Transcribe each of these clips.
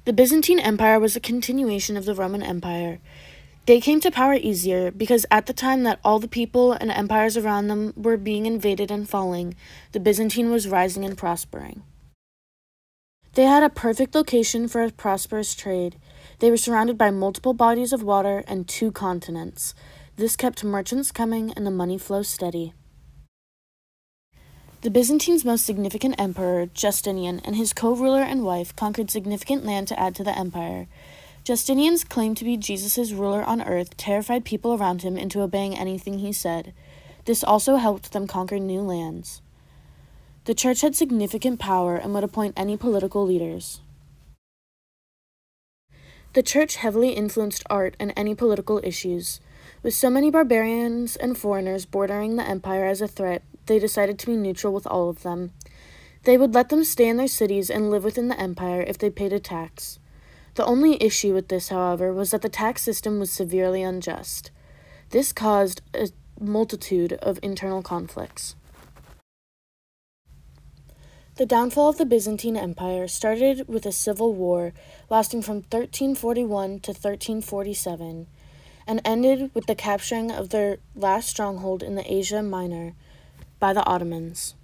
The Byzantine Empire was a continuation of the Roman Empire. They came to power easier because at the time that all the people and empires around them were being invaded and falling, the Byzantine was rising and prospering. They had a perfect location for a prosperous trade. They were surrounded by multiple bodies of water and 2 continents. This kept merchants coming and the money flow steady. The Byzantine's most significant emperor, Justinian, and his co-ruler and wife conquered significant land to add to the empire. Justinian's claim to be Jesus' ruler on earth terrified people around him into obeying anything he said. This also helped them conquer new lands. The church had significant power and would appoint any political leaders. The church heavily influenced art and any political issues. With so many barbarians and foreigners bordering the empire as a threat, they decided to be neutral with all of them. They would let them stay in their cities and live within the empire if they paid a tax. The only issue with this, however, was that the tax system was severely unjust. This caused a multitude of internal conflicts. The downfall of the Byzantine Empire started with a civil war lasting from 1341 to 1347 and ended with the capturing of their last stronghold in the Asia Minor by the Ottomans.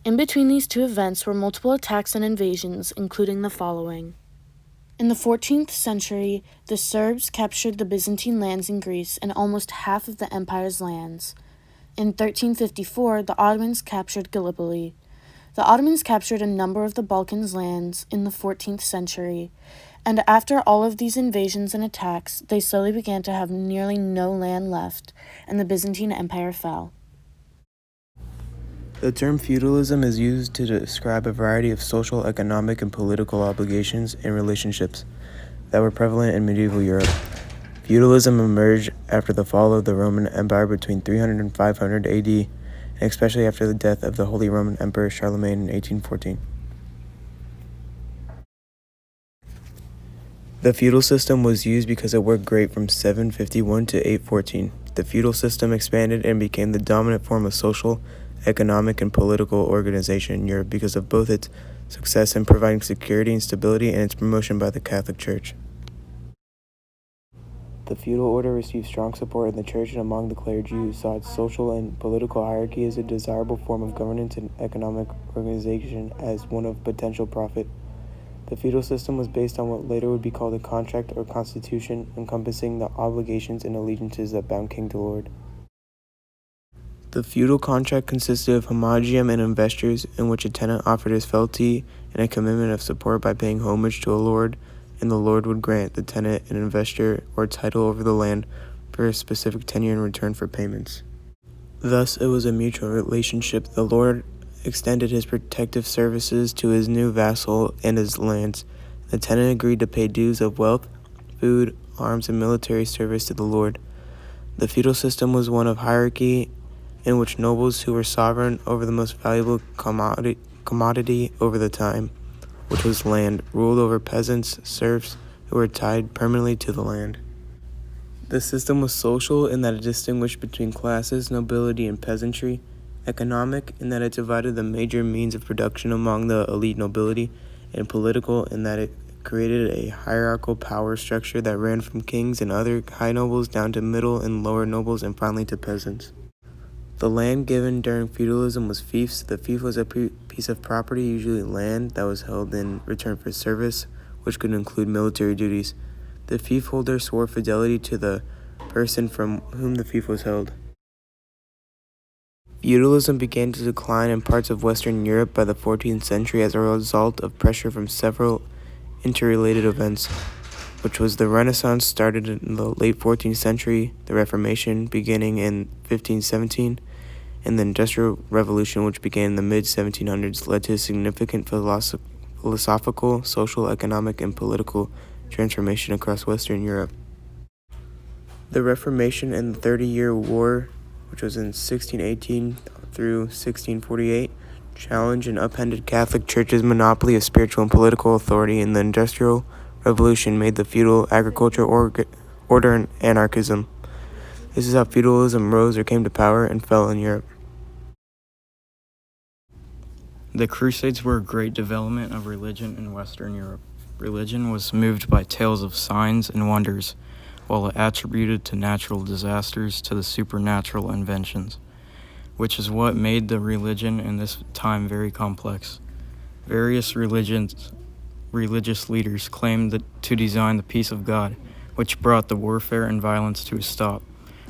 In between these 2 events were multiple attacks and invasions, including the following. In the 14th century, the Serbs captured the Byzantine lands in Greece and almost half of the empire's lands. In 1354, the Ottomans captured Gallipoli. The Ottomans captured a number of the Balkans lands in the 14th century, and after all of these invasions and attacks, they slowly began to have nearly no land left, and the Byzantine Empire fell. The term feudalism is used to describe a variety of social, economic, and political obligations and relationships that were prevalent in medieval Europe. Feudalism emerged after the fall of the Roman Empire between 300 and 500 AD, and especially after the death of the Holy Roman Emperor Charlemagne in 1814. The feudal system was used because it worked great from 751 to 814. The feudal system expanded and became the dominant form of social, economic, and political organization in Europe because of both its success in providing security and stability and its promotion by the Catholic Church. The feudal order received strong support in the church and among the clergy, who saw its social and political hierarchy as a desirable form of governance and economic organization as one of potential profit. The feudal system was based on what later would be called a contract or constitution, encompassing the obligations and allegiances that bound king to lord. The feudal contract consisted of homogeum and investures, in which a tenant offered his fealty and a commitment of support by paying homage to a lord, and the lord would grant the tenant an investor or title over the land for a specific tenure in return for payments. Thus, it was a mutual relationship. The lord extended his protective services to his new vassal and his lands. The tenant agreed to pay dues of wealth, food, arms, and military service to the lord. The feudal system was one of hierarchy, in which nobles who were sovereign over the most valuable commodity over the time, which was land, ruled over peasants, serfs, who were tied permanently to the land. The system was social in that it distinguished between classes, nobility, and peasantry, economic in that it divided the major means of production among the elite nobility, and political in that it created a hierarchical power structure that ran from kings and other high nobles down to middle and lower nobles and finally to peasants. The land given during feudalism was fiefs. The fief was a piece of property, usually land, that was held in return for service, which could include military duties. The fief holder swore fidelity to the person from whom the fief was held. Feudalism began to decline in parts of Western Europe by the 14th century as a result of pressure from several interrelated events, which was the Renaissance started in the late 14th century, the Reformation beginning in 1517, and the Industrial Revolution, which began in the mid-1700s, led to a significant philosophical, social, economic, and political transformation across Western Europe. The Reformation and the 30-Year War, which was in 1618 through 1648, challenged and upended Catholic Church's monopoly of spiritual and political authority, and the Industrial Revolution made the feudal agriculture order and anarchism. This is how feudalism rose or came to power and fell in Europe. The Crusades were a great development of religion in Western Europe. Religion was moved by tales of signs and wonders, while it attributed to natural disasters to the supernatural inventions, which is what made the religion in this time very complex. Various religious leaders claimed to design the peace of God, which brought the warfare and violence to a stop,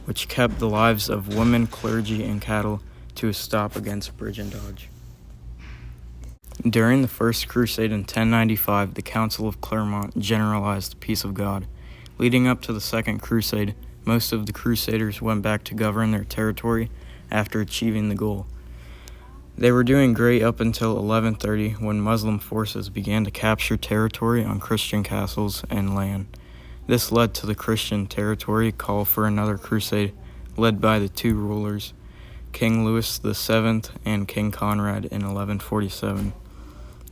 which kept the lives of women, clergy, and cattle to a stop against brigandage. During the First Crusade in 1095, the Council of Clermont generalized the peace of God. Leading up to the Second Crusade, most of the Crusaders went back to govern their territory after achieving the goal. They were doing great up until 1130, when Muslim forces began to capture territory on Christian castles and land. This led to the Christian territory call for another crusade, led by the two rulers, King Louis VII and King Conrad in 1147.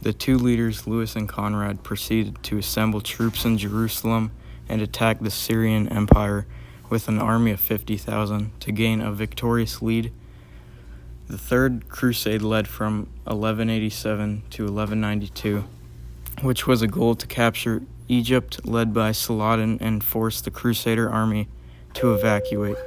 The two leaders, Louis and Conrad, proceeded to assemble troops in Jerusalem and attack the Syrian Empire with an army of 50,000 to gain a victorious lead. The Third Crusade led from 1187 to 1192, which was a goal to capture Egypt, led by Saladin, and force the Crusader army to evacuate.